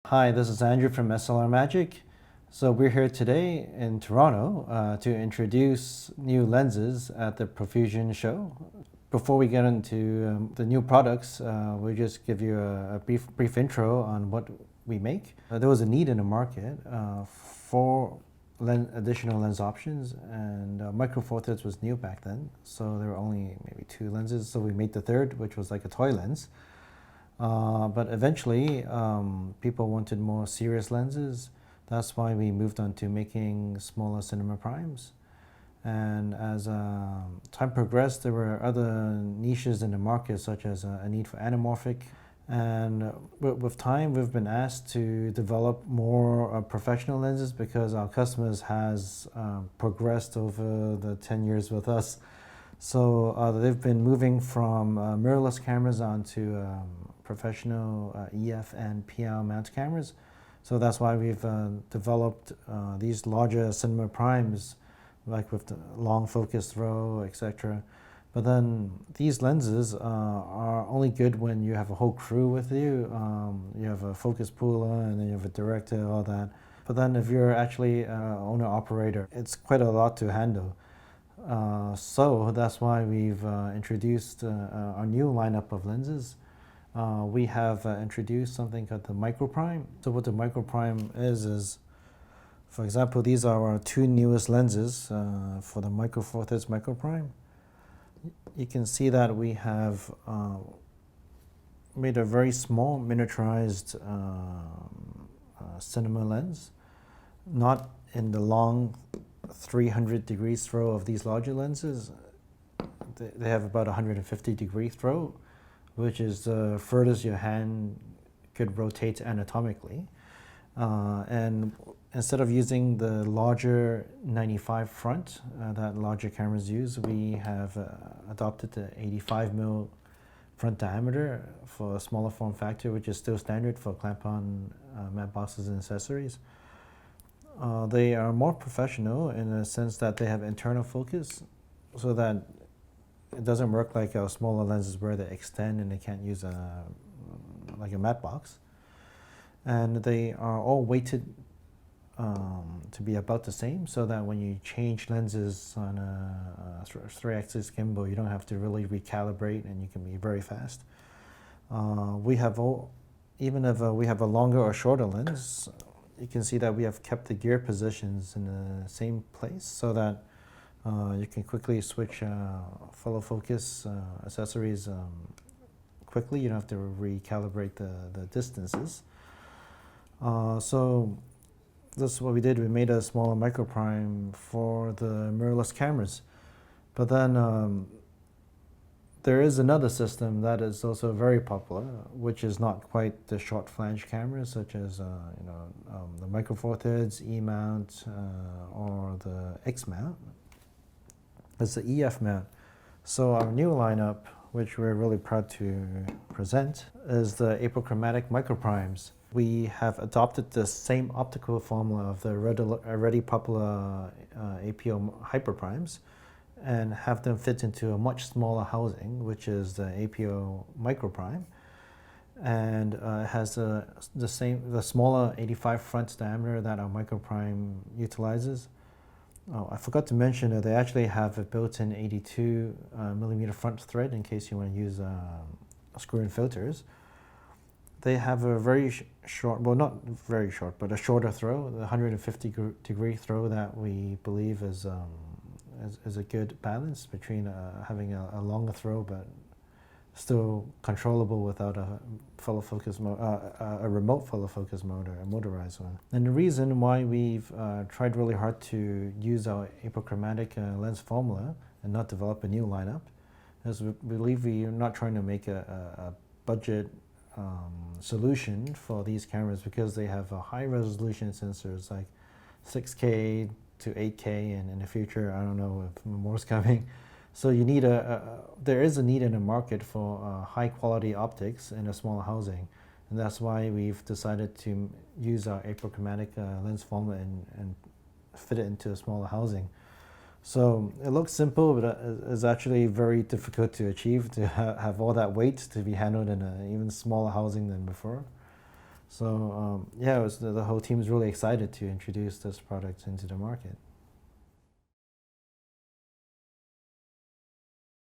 Hi, this is Andrew from SLR Magic. So we're here today in Toronto to introduce new lenses at the ProFusion show. Before we get into the new products, we'll just give you a brief intro on what we make. There was a need in the market for additional lens options, and Micro Four Thirds was new back then, so there were only maybe two lenses. So we made the third, which was like a toy lens. But eventually, people wanted more serious lenses. That's why we moved on to making smaller cinema primes. And as time progressed, there were other niches in the market, such as a need for anamorphic. And with time, we've been asked to develop more professional lenses because our customers has progressed over the 10 years with us. So they've been moving from mirrorless cameras onto professional EF and PL mount cameras. So that's why we've developed these larger cinema primes, like with the long focus throw, etc. But then these lenses are only good when you have a whole crew with you. You have a focus puller and then you have a director, all that. But then if you're actually owner-operator, it's quite a lot to handle. So that's why we've introduced our new lineup of lenses. We have introduced something called the MicroPrime. So what the MicroPrime is, for example, these are our two newest lenses for the Micro Four Thirds MicroPrime. You can see that we have made a very small miniaturized cinema lens, not in the long 300 degrees throw of these larger lenses. They have about 150 degree throw, which is the furthest your hand could rotate anatomically. And instead of using the larger 95 front that larger cameras use, we have adopted the 85 mil front diameter for a smaller form factor, which is still standard for clamp-on matte boxes and accessories. They are more professional in the sense that they have internal focus, so that it doesn't work like our smaller lenses where they extend and they can't use like a matte box. And they are all weighted to be about the same, so that when you change lenses on a 3-axis gimbal, you don't have to really recalibrate and you can be very fast. We have even if we have a longer or shorter lens, you can see that we have kept the gear positions in the same place so that you can quickly switch follow focus accessories quickly. You don't have to recalibrate the distances. So this is what we did. We made a smaller MicroPrime for the mirrorless cameras. But then there is another system that is also very popular, which is not quite the short flange cameras, such as the Micro Four Thirds E mount or the X mount. It's the EF mount. So our new lineup, which we're really proud to present, is the April Chromatic MicroPrimes. We have adopted the same optical formula of the already popular APO-MicroPrimes and have them fit into a much smaller housing, which is the APO-MicroPrime. And it has the smaller 85 front diameter that our MicroPrime utilizes. Oh, I forgot to mention that they actually have a built-in 82 millimeter front thread in case you want to use screw-in filters. They have a very short, well, not very short, but a shorter throw, the 150 degree throw that we believe is a good balance between having a longer throw but still controllable without a follow focus mode, a remote follow focus mode or a motorized one. And the reason why we've tried really hard to use our April Chromatic lens formula and not develop a new lineup is we believe we are not trying to make a budget solution for these cameras, because they have a high resolution sensors like 6K to 8K, and in the future, I don't know if more's coming. So you need there is a need in the market for high quality optics in a small housing, and that's why we've decided to use our April Chromatic lens formula and fit it into a smaller housing. So it looks simple, but it's actually very difficult to achieve, to have all that weight to be handled in an even smaller housing than before. So yeah, the whole team is really excited to introduce this product into the market.